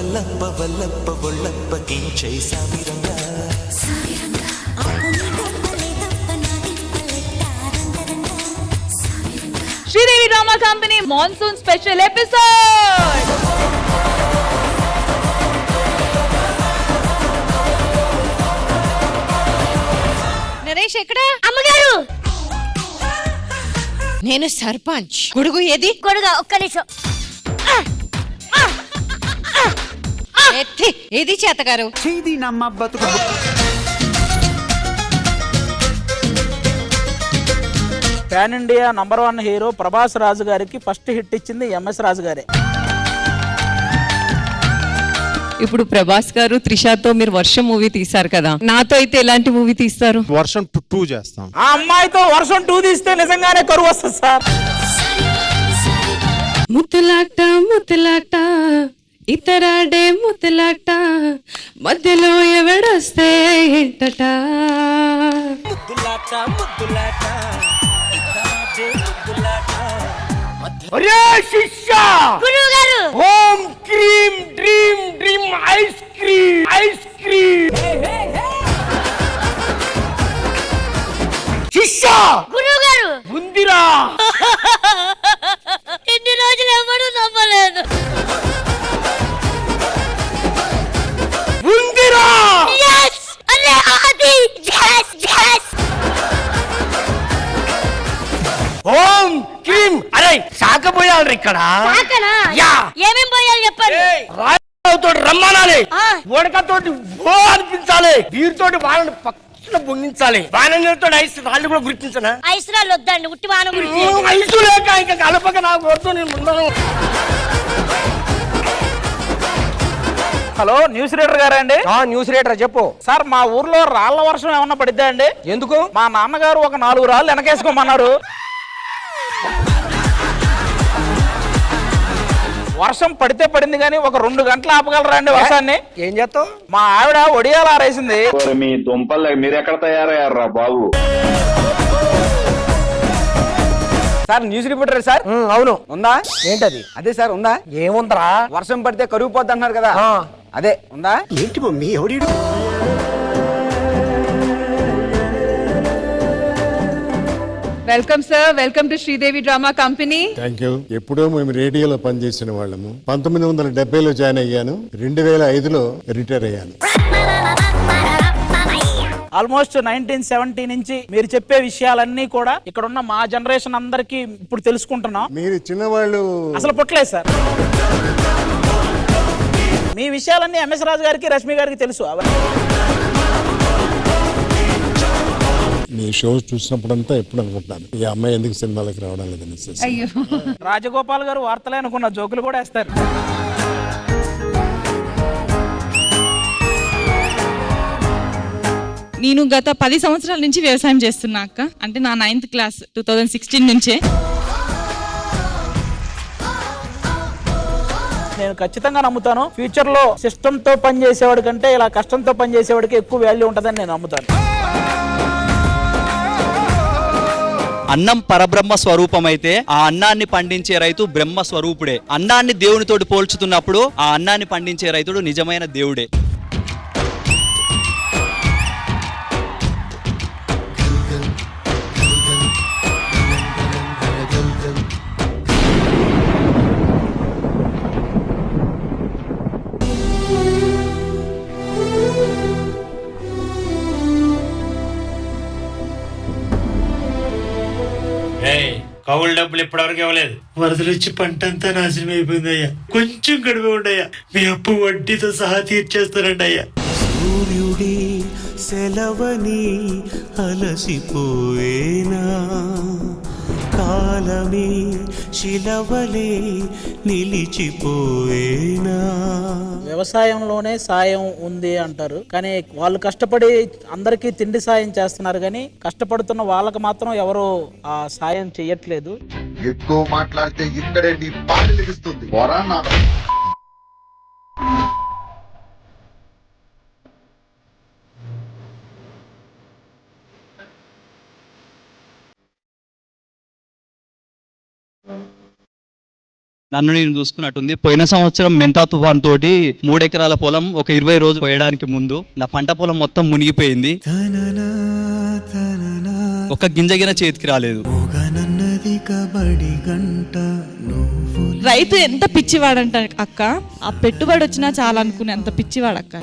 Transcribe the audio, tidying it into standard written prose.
వల్లప్ప వల్లప్ప వల్లప్ప కించై సామిరంగా Sridevi drama company monsoon special episode. Naresh ఎక్కడ? అమ్మగారు, నేను సర్పంచ్. గొడుగు ఏది? గొడుగా ఒక్క నిమిషం. ఏది చేతగారు? Pan India number 1 hero Prabhas Raju గారికి ఫస్ట్ హిట్ ఇచ్చింది ఎంఎస్ రాజు గారే. ఇప్పుడు ప్రభాస్ గారు త్రిషాతో మీరు వర్షం మూవీ తీశారు కదా, నాతో అయితే ఎలాంటి మూవీ తీస్తారు? వర్షం 2 చేస్తాం. ఆ అమ్మాయితో వర్షం 2 తీస్తే నిజంగానే కరువు వస్తుంది సార్. ముద్దులాట ముద్దులాట ఇతరాడే ముద్దులాట మధ్యలో ఎవడొస్తే ఏంటట. గురువుగారు, home cream dream dream ice cream ice cream. శిష్య గురువుగారు ఉందిరా. ఇన్ని రోజులు ఎవరు నమ్మలేదు. ఉందిరా. Yes! అరే ఆది! Yes! Yes! Home cream. అరే సాకపోయాలి ఇక్కడ. సాకనా? యా. ఏమేం పోయాలి చెప్పండి. రాజుతోటి రమ్మనాలి, ఆ. ఓడకతోటి ఓ అనిపించాలి, వీరితోటి వాళ్ళని పక్కన పొంగించాలి, బాణంతో ఐస్ రాళ్ళు కూడా గుర్తించనా. ఐశ్వర్యాలు వద్దండి, ఉట్టి వాన గురించి. ఐసు లేక ఇంకా కలపక నాకు వద్దు, నేను ఉండను. హలో, న్యూస్ రీడర్ గారా అండి? న్యూస్ రీడర్ చెప్పు సార్, మా ఊర్లో రాళ్ల వర్షం ఏమన్నా పడిద్దా అండి? ఎందుకు? మా నాన్నగారు ఒక 4 రాళ్ళు వెనకేసుకోమన్నారు. వర్షం పడితే పడింది కానీ ఒక 2 గంటలు ఆపగలరా అండి వర్షాన్ని? ఏం చేస్తావు? మా ఆవిడ ఒడియాలు ఆరేసింది. మీ దుంపలు మీరెక్కడ తయారయ్యారా బాబు? Sir news reporter sir? అవును. ఉందా? ఏంటది? అదే సార్ ఉందా? ఏముందరా, వర్షం పడితే కరువు పోద్ది అంటున్నారు కదా, అదే ఉందా? ఏంటి మమ్మీ ఎవడీడు? Welcome sir, welcome to Sridevi drama company. Thank you. ఎప్పుడో మేము రేడియోలో పనిచేసిన వాళ్ళము. 1970లో జాయిన్ అయ్యాను, 2005లో రిటైర్ అయ్యాను. ఆల్మోస్ట్ 1970 నుంచి మీరు చెప్పే విషయాలన్నీ కూడా ఇక్కడ ఉన్న మా జనరేషన్ అందరికి ఇప్పుడు తెలుసుకుంటున్నాం. మీరు చిన్నవాళ్ళు అసలు పుట్టలేదు సార్. మీ విషయాలన్నీ ఎంఎస్ రాజు గారికి, రష్మి గారికి తెలుసు. మీ షో చూసినప్పుడంతా ఎప్పుడు అనుకుంటున్నాను, ఈ అమ్మాయి ఎందుకు సినిమాలకు రావడం లేదని. అయ్యో, రాజగోపాల్ గారు వార్తలే అనుకున్న జోకులు కూడా వేస్తారు. నేను గత 10 సంవత్సరాల నుంచి వ్యవసాయం చేస్తున్నా అక్క. అంటే నా 9th క్లాస్ 2016 నుంచే. నేను ఖచ్చితంగా నమ్ముతాను, ఫ్యూచర్ లో సిస్టమ్ తో పనిచేసేవాడి కంటే ఇలా కష్టంతో పనిచేసేవాడికి ఎక్కువ వాల్యూ ఉంటుందని నేను నమ్ముతాను. అన్నం పరబ్రహ్మ స్వరూపమైతే ఆ అన్నాన్ని పండించే రైతు బ్రహ్మ స్వరూపుడే. అన్నాన్ని దేవునితోటి పోల్చుతున్నప్పుడు ఆ అన్నాన్ని పండించే రైతుడు నిజమైన దేవుడే. కౌలు డబ్బులు ఇప్పటివరకు ఇవ్వలేదు. వరదలు వచ్చి పంట అంతా నాశనం అయిపోయింది అయ్యా. కొంచెం గడువు ఉండయ్యా, మీ అప్పు వడ్డీతో సహా తీర్చేస్తారండి అయ్యా. సూర్యుడి సెలవని అలసిపోయేనా, కాలమే శిలవలే నిలిచిపోయేనా. వ్యవసాయంలోనే సాయం ఉంది అంటారు, కానీ వాళ్ళు కష్టపడి అందరికీ తిండి సాయం చేస్తున్నారు, కానీ కష్టపడుతున్న వాళ్ళకి మాత్రం ఎవరు ఆ సాయం చెయ్యట్లేదు. ఎక్కువ మాట్లాడితే ఇక్కడే నీ పాట లభిస్తుంది. నన్ను నేను చూసుకున్నట్టుంది. పోయిన సంవత్సరం మెంతా తుఫాన్ తోటి 3 ఎకరాల పొలం ఒక 20 రోజులు పోయడానికి ముందు నా పంట పొలం మొత్తం మునిగిపోయింది. ఒక గింజగిన చేతికి రాలేదు. రైతు ఎంత పిచ్చివాడంట అక్క, ఆ పెట్టుబడి వచ్చినా చాలా అనుకునే అంత పిచ్చివాడు అక్క.